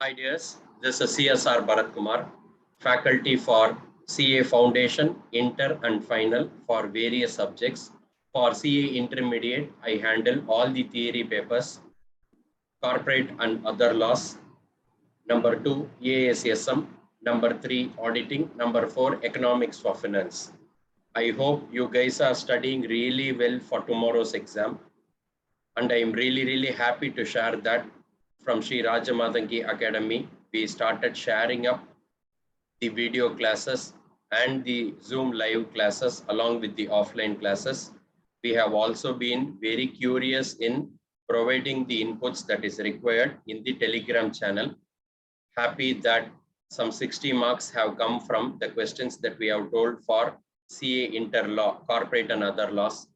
Hi dears, this is CSR Bharat Kumar, faculty for CA Foundation, Inter and Final for various subjects. For CA Intermediate, I handle all the theory papers, corporate and other laws. Number 2, Eissm. Number 3, auditing. Number 4, economics for finance. I hope you guys are studying really well for tomorrow's exam. And I am really happy to share that from Sri Rajamadangi Academy, we started sharing up the video classes and the Zoom live classes along with the offline classes. We have also been very curious in providing the inputs that is required in the Telegram channel. Happy that some 60 marks have come from the questions that we have told for CA Interlaw, corporate and other laws.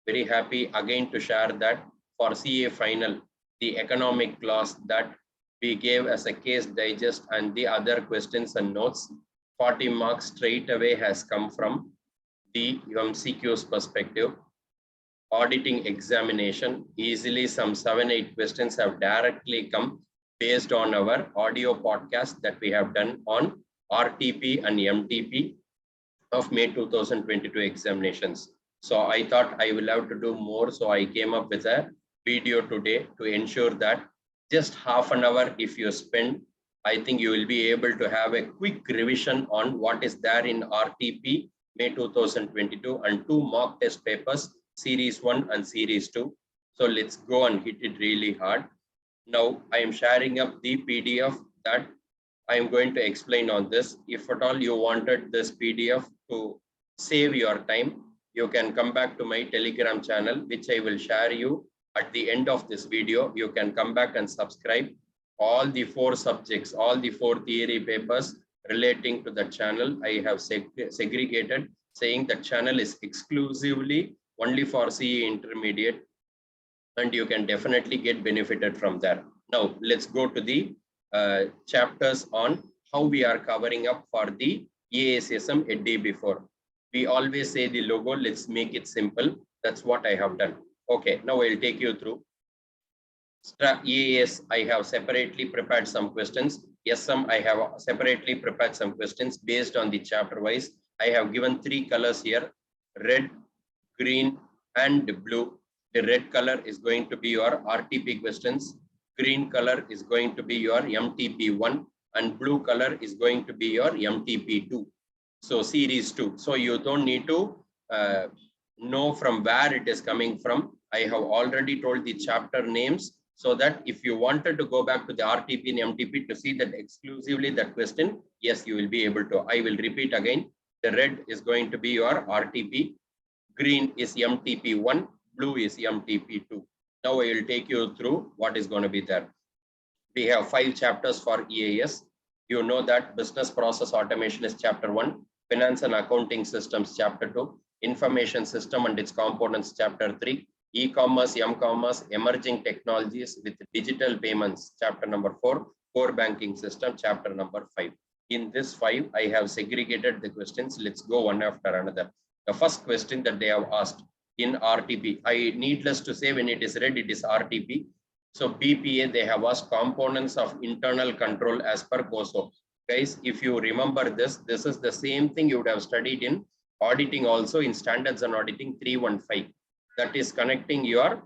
Very happy again to share that for CA final, the economic laws that we gave as a case digest and the other questions and notes, 40 marks straight away has come from the MCQ's perspective. Auditing examination, easily some 7-8 questions have directly come based on our audio podcast that we have done on RTP and MTP of May 2022 examinations. So I thought I will have to do more. So I came up with a video today to ensure that just half an hour if you spend, I think you will be able to have a quick revision on what is there in RTP May 2022 and 2 mock test papers, series 1 and series 2. So let's go and hit it really hard. Now I am sharing up the PDF that I am going to explain on this. If at all you wanted this PDF to save your time, you can come back to my Telegram channel, which I will share you at the end of this video. You can come back and subscribe. All the 4 subjects, all the 4 theory papers relating to the channel, I have segregated, saying the channel is exclusively only for CA Intermediate, and you can definitely get benefited from that. Now, let's go to the chapters on how we are covering up for the Eissm a day before. We always say the logo, let's make it simple. That's what I have done. Okay, now I'll take you through. EAS, I have separately prepared some questions. Eissm, I have separately prepared some questions based on the chapter wise. I have given 3 colors here, red, green, and blue. The red color is going to be your RTP questions. Green color is going to be your MTP1 and blue color is going to be your MTP2. So series 2. So you don't need to know from where it is coming from. I have already told the chapter names so that if you wanted to go back to the RTP and MTP to see that exclusively that question, yes, you will be able to. I will repeat again. The red is going to be your RTP. Green is MTP1. Blue is MTP2. Now I will take you through what is going to be there. We have 5 chapters for EAS. You know that business process automation is chapter 1, finance and accounting systems chapter 2, information system and its components chapter 3, e-commerce, m-commerce, emerging technologies with digital payments chapter number 4, core banking system chapter number 5. In this 5, I have segregated the questions. Let's go one after another. The first question that they have asked in RTP, I needless to say when it is red, it is RTP. So BPA, they have asked components of internal control as per COSO. Guys, if you remember this is the same thing you would have studied in auditing also in standards and auditing 315. That is connecting your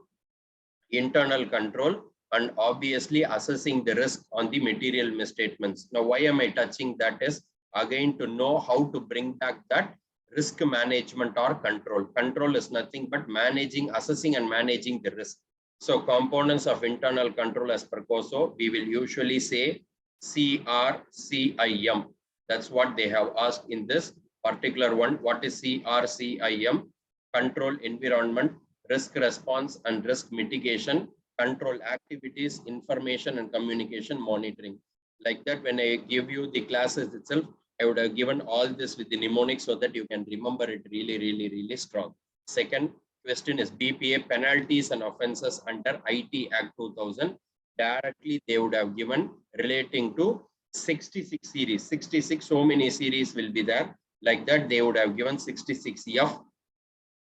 internal control and obviously assessing the risk on the material misstatements. Now, why am I touching that is again to know how to bring back that risk management or control. Control is nothing but managing, assessing and managing the risk. So components of internal control as per COSO, we will usually say CRCIM. That's what they have asked in this particular one. What is CRCIM? Control environment, risk response and risk mitigation, control activities, information and communication monitoring. Like that, when I give you the classes itself, I would have given all this with the mnemonics so that you can remember it really strong. Second question is BPA penalties and offenses under IT Act 2000. Directly they would have given relating to 66 series. 66, so many series will be there. Like that, they would have given 66F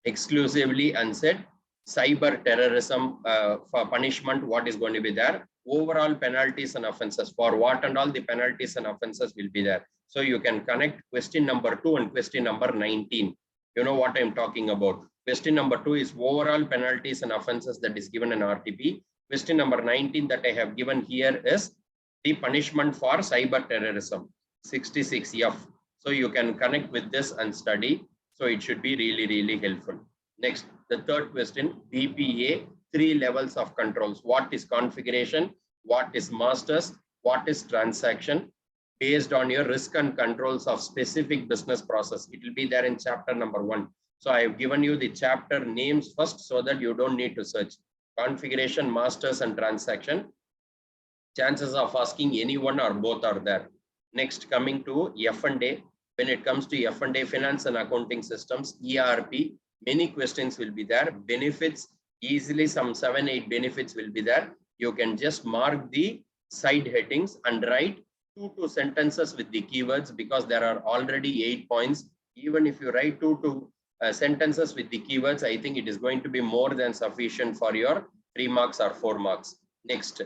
exclusively and said cyber terrorism for punishment, what is going to be there? Overall penalties and offenses, for what and all the penalties and offenses will be there. So you can connect question number 2 and question number 19. You know what I'm talking about. Question number 2 is overall penalties and offenses that is given in RTP. Question number 19 that I have given here is the punishment for cyber terrorism, 66F. So you can connect with this and study. So it should be really, really helpful. Next, the third question, BPA, 3 levels of controls. What is configuration? What is masters? What is transaction? Based on your risk and controls of specific business process. It will be there in chapter number 1. So I have given you the chapter names first so that you don't need to search. Configuration, masters, and transaction. Chances of asking any one or both are there. Next, coming to F&A. When it comes to F&A, finance and accounting systems, ERP, many questions will be there. Benefits, easily some 7-8 benefits will be there. You can just mark the side headings and write 2 sentences with the keywords, because there are already 8 points. Even if you write 2 sentences with the keywords, I think it is going to be more than sufficient for your 3 marks or 4 marks. Next,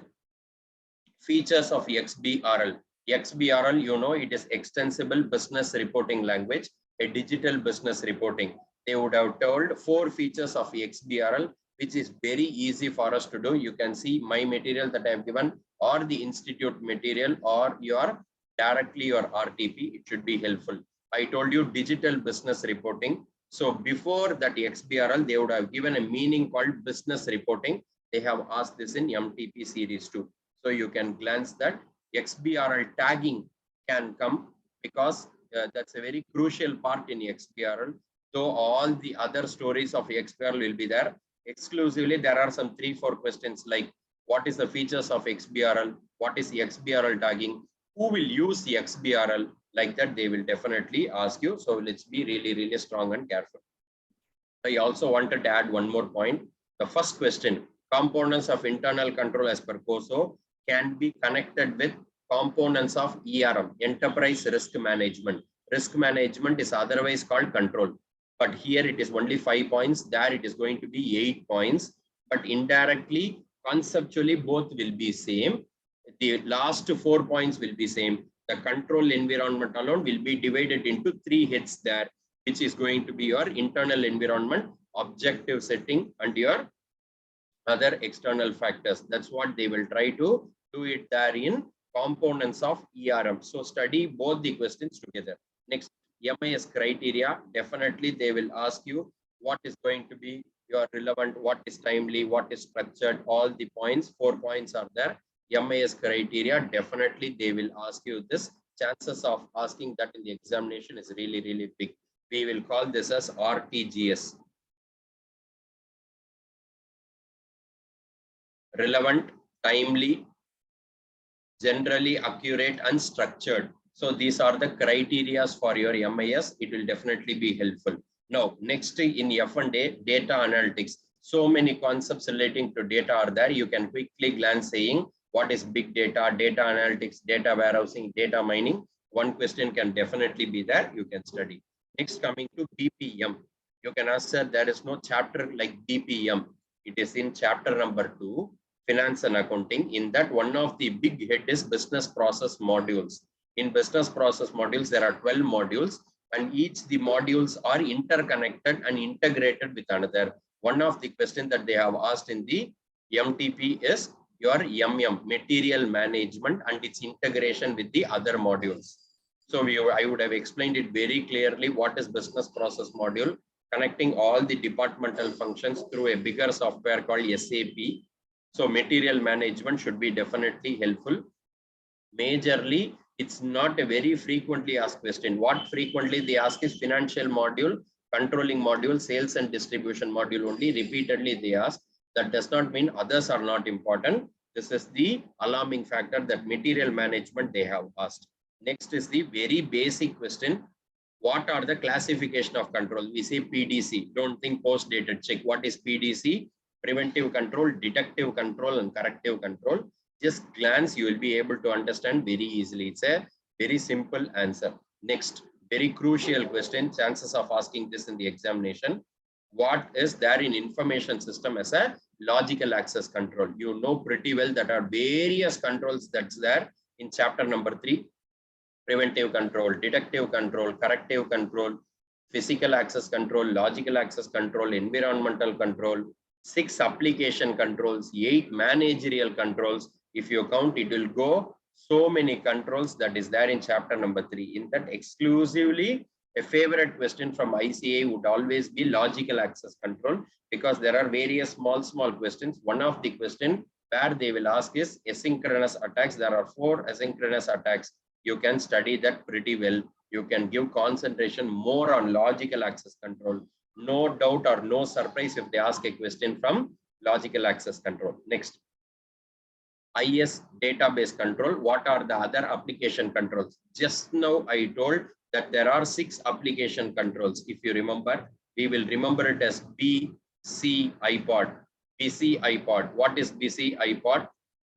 features of XBRL. XBRL, you know, it is extensible business reporting language, a digital business reporting. They would have told 4 features of XBRL, which is very easy for us to do. You can see my material that I have given, or the institute material, or your directly your RTP. It should be helpful. I told you digital business reporting. So before that XBRL, they would have given a meaning called business reporting. They have asked this in MTP series 2. So you can glance that. XBRL tagging can come, because that's a very crucial part in XBRL. So all the other stories of XBRL will be there. Exclusively, there are some 3-4 questions like, what is the features of XBRL? What is the XBRL tagging? Who will use the XBRL? Like that, they will definitely ask you. So let's be really, really strong and careful. I also wanted to add one more point. The first question, components of internal control as per COSO can be connected with components of ERM, enterprise risk management. Risk management is otherwise called control, but here it is only 5 points. There it is going to be 8 points, but indirectly, conceptually, both will be same. The last 4 points will be same. The control environment alone will be divided into 3 heads there, which is going to be your internal environment, objective setting, and your other external factors. That's what they will try to do it there in components of ERM. So study both the questions together. Next, MIS criteria. Definitely they will ask you what is going to be your relevant, what is timely, what is structured, all the points. 4 points are there. MIS criteria, definitely they will ask you this. Chances of asking that in the examination is really, really big. We will call this as RTGS. Relevant, timely, generally accurate, and structured. So these are the criteria for your MIS. It will definitely be helpul. Now, next in F&A, data analytics. So many concepts relating to data are there. You can quickly glance saying what is big data, data analytics, data warehousing, data mining. One question can definitely be there. You can study. Next, coming to BPM. You can answer, there is no chapter like BPM. It is in chapter number 2. Finance and accounting. In that, one of the big head is business process modules. In business process modules, there are 12 modules, and each the modules are interconnected and integrated with another. One of the questions that they have asked in the MTP is your material management and its integration with the other modules. So I would have explained it very clearly what is business process module, connecting all the departmental functions through a bigger software called SAP. So material management should be definitely helpful. Majorly, it's not a very frequently asked question. What frequently they ask is financial module, controlling module, sales and distribution module only. Repeatedly they ask. That does not mean others are not important. This is the alarming factor that material management they have asked. Next is the very basic question. What are the classification of control? We say PDC. Don't think post-dated check. What is PDC? Preventive control, detective control, and corrective control. Just glance, you will be able to understand very easily. It's a very simple answer. Next, very crucial question. Chances of asking this in the examination. what is there in information system as a logical access control. You know pretty well that are various controls that's there in chapter number 3. Preventive control, detective control, corrective control, physical access control, logical access control, environmental control, 6 application controls, 8 managerial controls. If you count, it will go so many controls that is there in chapter number 3. In that, exclusively a favorite question from ICA would always be logical access control, because there are various small questions. One of the question where they will ask is asynchronous attacks. There are 4 asynchronous attacks. You can study that pretty well. You can give concentration more on logical access control. No doubt or no surprise if they ask a question from logical access control. Next, IS database control. What are the other application controls? Just now I told that there are 6 application controls. If you remember, we will remember it as BC iPod. BC iPod. What is BC iPod?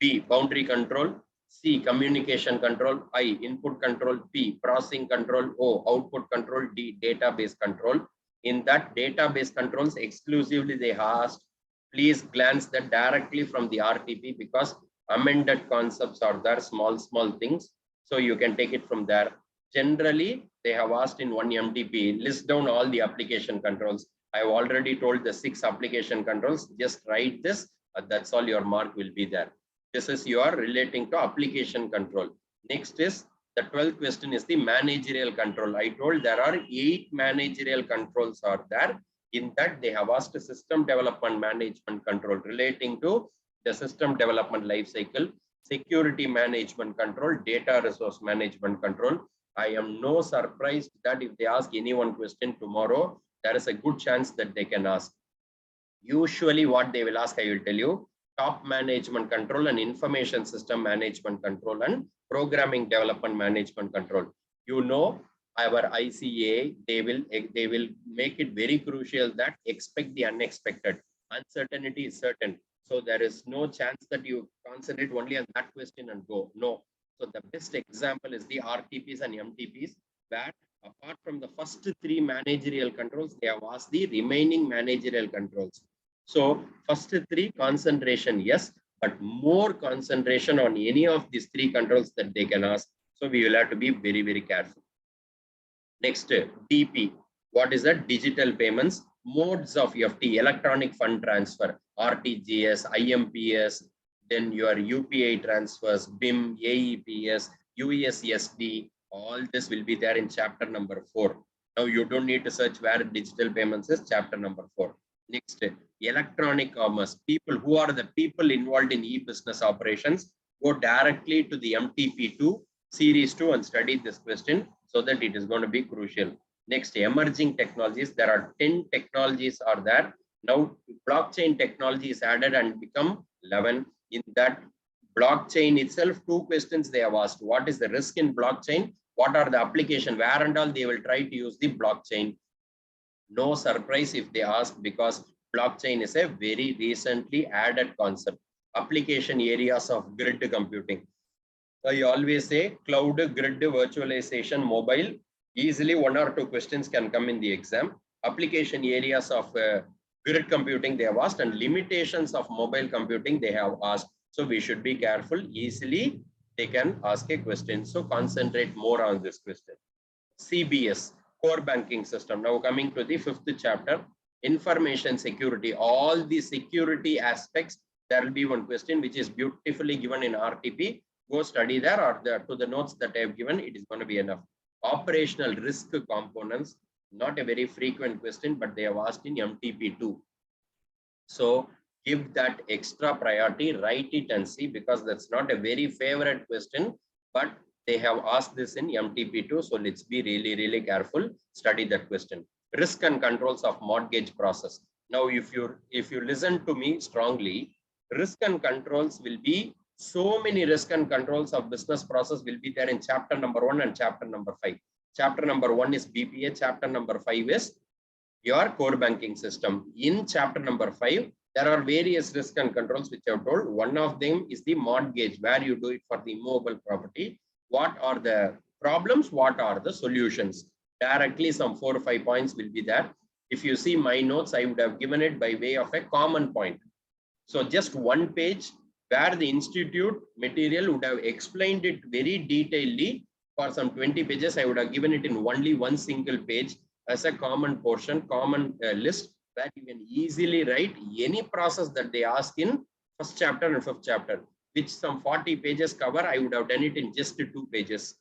B, boundary control. C, communication control. I, input control. P, processing control. O, output control. D, database control. In that database controls, exclusively they asked, please glance that directly from the RTP, because amended concepts are there, small things. So you can take it from there. Generally, they have asked in one MTP, list down all the application controls. I have already told the 6 application controls. Just write this. That's all, your mark will be there. This is your relating to application control. Next is the 12th question is the managerial control. I told there are 8 managerial controls are there. In that, they have asked system development management control relating to the system development life cycle, security management control, data resource management control. I am no surprised that if they ask any one question tomorrow, there is a good chance that they can ask. Usually what they will ask, I will tell you, top management control and information system management control and programming development management control. You know, our ICA, they will make it very crucial that expect the unexpected. Uncertainty is certain. So there is no chance that you concentrate only on that question and go. No. So the best example is the RTPs and MTPs, where apart from the first 3 managerial controls, they have asked the remaining managerial controls. So first 3 concentration, yes, but more concentration on any of these 3 controls that they can ask. So we will have to be very, very careful. Next, DP. What is that? Digital payments, modes of EFT, electronic fund transfer, RTGS, IMPS, then your UPI transfers, BIM, AEPS, USSD, all this will be there in chapter number 4. Now you don't need to search where digital payments is, chapter number 4. Next, electronic commerce. People, who are the people involved in e-business operations, go directly to the MTP2, series 2 and study this question, so that it is going to be crucial. Next, emerging technologies. There are 10 technologies are there. Now, blockchain technology is added and become 11. In that blockchain itself, 2 questions they have asked. What is the risk in blockchain? What are the application? Where and all they will try to use the blockchain. No surprise if they ask, because blockchain is a very recently added concept. Application areas of grid computing. I always say cloud, grid, virtualization, mobile. Easily 1 or 2 questions can come in the exam. Application areas of grid computing they have asked, and limitations of mobile computing they have asked. So we should be careful. Easily they can ask a question. So concentrate more on this question. CBS, core banking system. Now coming to the 5th chapter, information security. All the security aspects, there will be one question which is beautifully given in RTP. Go study there, or to the notes that I have given, it is going to be enough. Operational risk components, not a very frequent question, but they have asked in MTP2. So give that extra priority, write it and see, because that's not a very favorite question, but they have asked this in MTP2. So let's be really, really careful. Study that question. Risk and controls of mortgage process. Now, if you listen to me strongly, risk and controls will be so many risk and controls of business process will be there in chapter number 1 and chapter number 5. Chapter number 1 is BPA. Chapter number 5 is your core banking system. In chapter number 5, there are various risk and controls which I have told. One of them is the mortgage, where you do it for the immovable property. What are the problems? What are the solutions? Directly some 4 or 5 points will be there. If you see my notes, I would have given it by way of a common point. So just one page where the institute material would have explained it very detailedly. For some 20 pages, I would have given it in only one single page as a common portion, common list, where you can easily write any process that they ask in first chapter and fifth chapter, which some 40 pages cover. I would have done it in just 2 pages.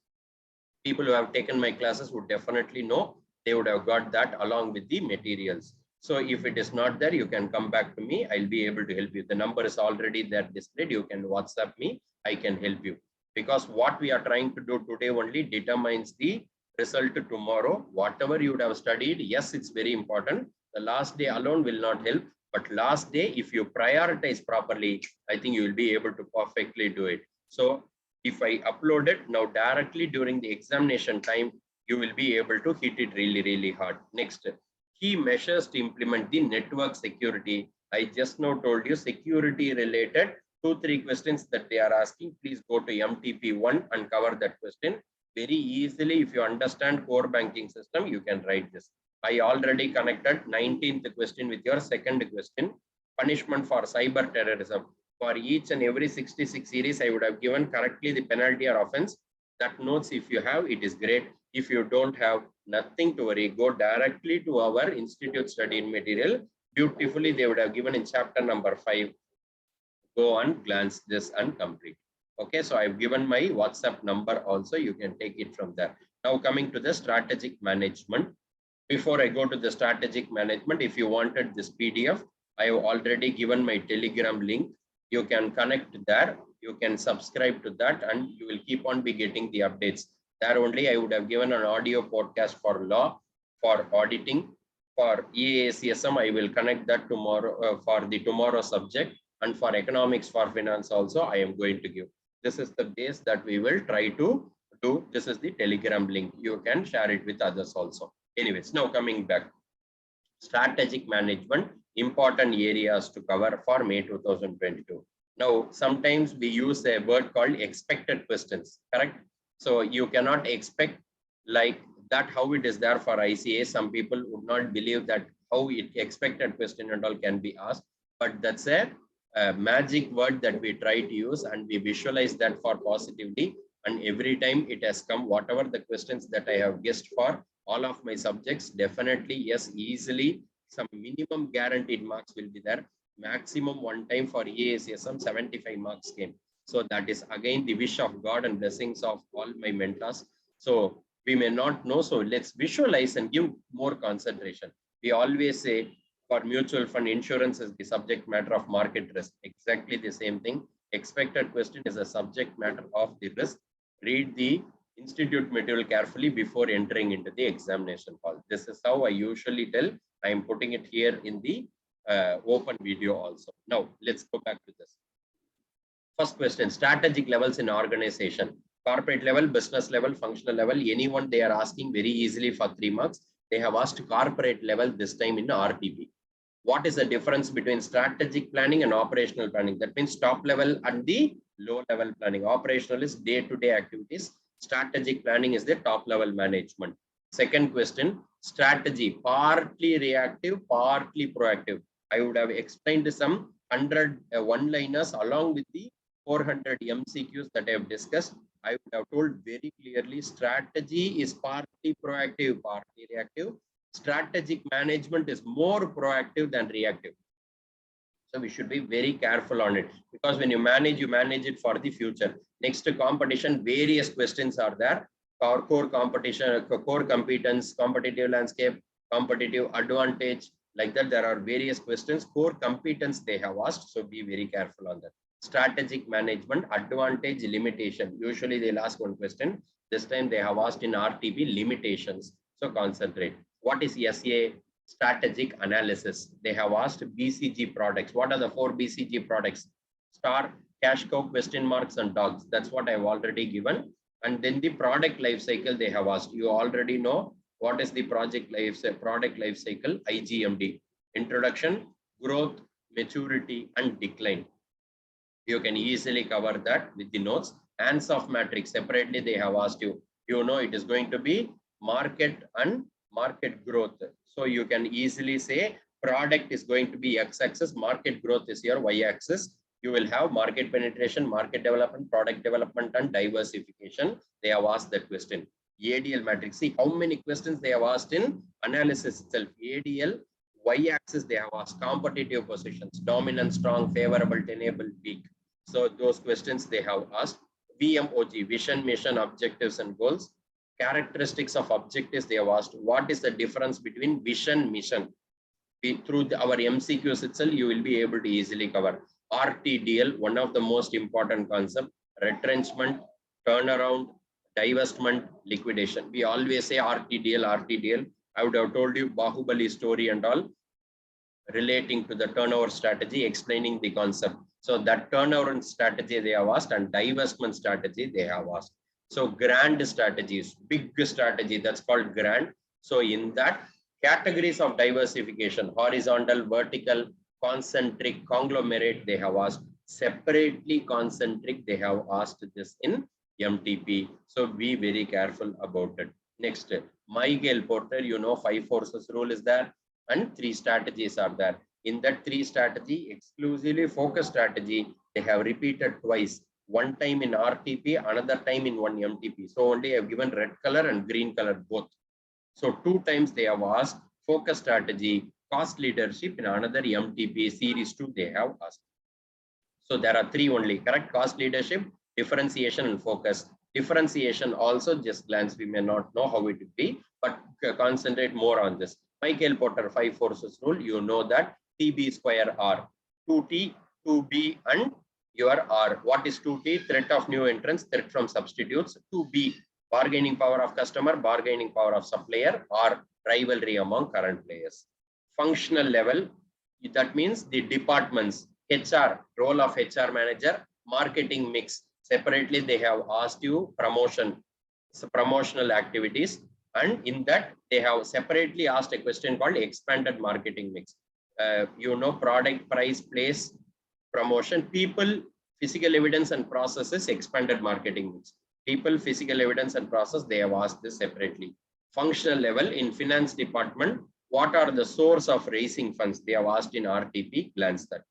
People who have taken my classes would definitely know. They would have got that along with the materials. So if it is not there, you can come back to me. I'll be able to help you. The number is already there displayed. You can WhatsApp me. I can help you. Because what we are trying to do today only determines the result tomorrow. Whatever you would have studied, yes, it's very important. The last day alone will not help. But last day, if you prioritize properly, I think you will be able to perfectly do it. So if I upload it now directly during the examination time, you will be able to hit it really, really hard. Next, key measures to implement the network security. I just now told you security related 2-3 questions that they are asking. Please go to MTP1 and cover that question very easily. If you understand core banking system, you can write this. I already connected 19th question with your second question. Punishment for cyber terrorism. For each and every 66 series, I would have given correctly the penalty or offense. That notes, if you have, it is great. If you don't have, nothing to worry. Go directly to our institute study material. Beautifully, they would have given in chapter number 5. Go and glance this and complete. Okay, so I've given my WhatsApp number also. You can take it from there. Now coming to the strategic management. Before I go to the strategic management, if you wanted this PDF, I have already given my Telegram link. You can connect there. You can subscribe to that and you will keep on be getting the updates. There only I would have given an audio podcast for law, for auditing, for Eissm. I will connect that tomorrow for the tomorrow subject, and for economics for finance also I am going to give. This is the base that we will try to do. This is the Telegram link. You can share it with others also. Anyways, now coming back. Strategic management, important areas to cover for May 2022. Now, sometimes we use a word called expected questions, correct? So you cannot expect like that how it is there for ICA. Some people would not believe that how it expected question and all can be asked, but that's a magic word that we try to use and we visualize that for positively. And every time it has come, whatever the questions that I have guessed for all of my subjects, definitely, yes, easily some minimum guaranteed marks will be there. Maximum one time for Eissm 75 marks came. So that is again the wish of God and blessings of all my mentors. So we may not know, so let's visualize and give more concentration. We always say for mutual fund, insurance is the subject matter of market risk. Exactly the same thing. Expected question is a subject matter of the risk. Read the institute material carefully before entering into the examination hall. This is how I usually tell. I am putting it here in the open video also. Now, let's go back to this. First question, strategic levels in organization. Corporate level, business level, functional level, anyone they are asking very easily for 3 marks. They have asked corporate level this time in RTP. What is the difference between strategic planning and operational planning? That means top level and the low level planning. Operational is day-to-day activities. Strategic planning is the top level management. Second question, strategy, partly reactive, partly proactive. I would have explained some 100 one-liners along with the 400 MCQs that I have discussed. I would have told very clearly strategy is partly proactive, partly reactive. Strategic management is more proactive than reactive. So we should be very careful on it, because when you manage it for the future. Next to competition, various questions are there. Our core competition, core competence, competitive landscape, competitive advantage, like that. There are various questions. Core competence they have asked, so be very careful on that. Strategic management, advantage, limitation. Usually they'll ask one question. This time they have asked in RTP limitations. So concentrate. What is SA? Strategic analysis. They have asked BCG products. What are the 4 BCG products? Star, cash cow, question marks, and dogs. That's what I've already given. And then the product life cycle they have asked. You already know what is the product life cycle. IGMD. Introduction, growth, maturity, and decline. You can easily cover that with the notes. Hands-off matrix separately they have asked you. You know it is going to be market and market growth. So you can easily say product is going to be x-axis, market growth is your y-axis. You will have market penetration, market development, product development, and diversification. They have asked that question. ADL matrix. See how many questions they have asked in analysis itself. ADL, y-axis they have asked competitive positions, dominant, strong, favorable, tenable, weak. So those questions they have asked. VMOG, vision, mission, objectives, and goals. Characteristics of objectives they have asked. What is the difference between vision, mission? Through our MCQs itself, you will be able to easily cover. RTDL, one of the most important concepts, retrenchment, turnaround, divestment, liquidation. We always say RTDL, RTDL. I would have told you Bahubali story and all relating to the turnover strategy, explaining the concept. So that turnover strategy they have asked and divestment strategy they have asked. So grand strategies, big strategy, that's called grand. So in that, categories of diversification, horizontal, vertical, concentric, conglomerate, they have asked. Separately concentric, they have asked this in MTP. So be very careful about it. Next, Michael Porter, you know, 5 forces rule is there and 3 strategies are there. In that 3 strategy, exclusively focus strategy, they have repeated twice. One time in RTP, another time in one MTP. So only I have given red color and green color both. So 2 times they have asked focus strategy, cost leadership, in another MTP series 2 they have asked. So there are 3 only, correct? Cost leadership, differentiation, and focus. Differentiation also, just glance, we may not know how it would be, but concentrate more on this. Michael Porter 5 forces rule, you know that TB square R, 2T, 2B, and your R. What is 2T? Threat of new entrants, threat from substitutes. 2B, bargaining power of customer, bargaining power of supplier, or rivalry among current players. Functional level, that means the departments, HR, role of HR manager, marketing mix. Separately, they have asked you promotion, so promotional activities. And in that, they have separately asked a question called expanded marketing mix. You know, product, price, place, promotion, people, physical evidence, and processes, expanded marketing mix. People, physical evidence, and process, they have asked this separately. Functional level, in finance department, what are the source of raising funds? They have asked in RTP, glance that.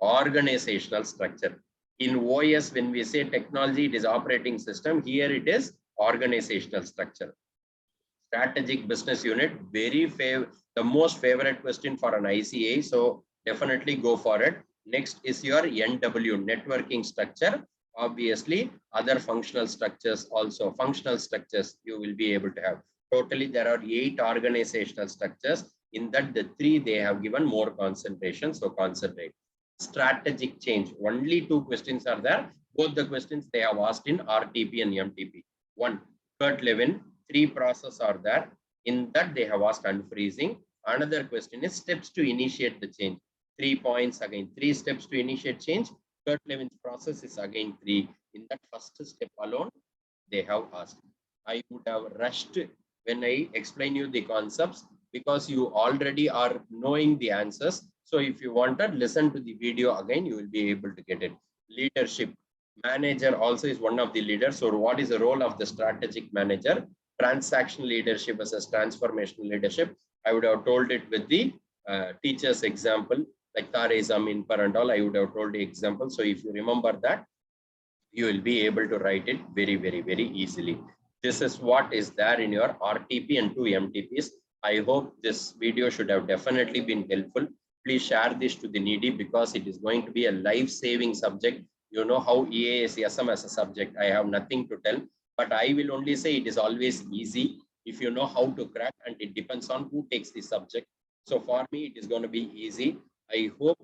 Organizational structure. In OS, when we say technology, it is operating system. Here it is organizational structure. Strategic business unit, the most favorite question for an ICA. So definitely go for it. Next is your NW, networking structure. Obviously, other functional structures also. Functional structures you will be able to have. Totally, there are 8 organizational structures. In that, the 3 they have given more concentration. So concentrate. Strategic change. Only 2 questions are there. Both the questions they have asked in RTP and MTP. 1, Kurt Levin, 3 processes are there. In that, they have asked unfreezing. Another question is steps to initiate the change. 3 points again. 3 steps to initiate change. Kurt Levin's process is again 3. In that first step alone, they have asked. I would have rushed when I explain you the concepts because you already are knowing the answers. So if you wanted, listen to the video again, you will be able to get it. Leadership. Manager also is one of the leaders. So what is the role of the strategic manager? Transaction leadership versus transformational leadership. I would have told it with the teacher's example, like Eissm in and all, I would have told the example. So if you remember that, you will be able to write it very, very, very easily. This is what is there in your RTP and 2 MTPs. I hope this video should have definitely been helpful. Please share this to the needy because it is going to be a life-saving subject. You know how EAS Eissm as a subject, I have nothing to tell, but I will only say it is always easy if you know how to crack, and it depends on who takes the subject. So for me, it is going to be easy. I hope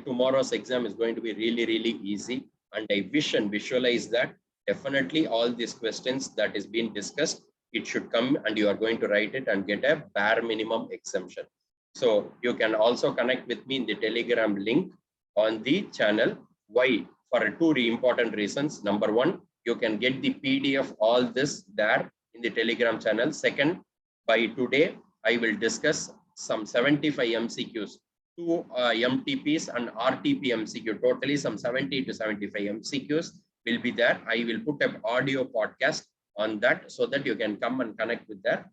tomorrow's exam is going to be really, really easy. And I wish and visualize that definitely all these questions that is being discussed, it should come and you are going to write it and get a bare minimum exemption. So you can also connect with me in the Telegram link on the channel. Why? For 2 important reasons. Number 1, you can get the PDF all this there in the Telegram channel. Second, by today, I will discuss some 75 MCQs, 2 MTPs and RTP MCQ, totally some 70 to 75 MCQs will be there. I will put an audio podcast on that so that you can come and connect with that.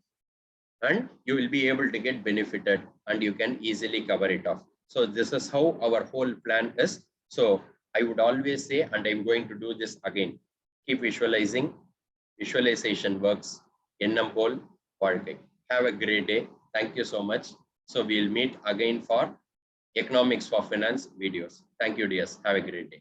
and you will be able to get benefited and you can easily cover it off. So this is how our whole plan is. So I would always say, and I'm going to do this again, keep visualizing. Visualization works. எண்ணம் போல் வாழ்க்கை. Have a great day. Thank you so much. So we'll meet again for economics for finance videos. Thank you, dears. Have a great day.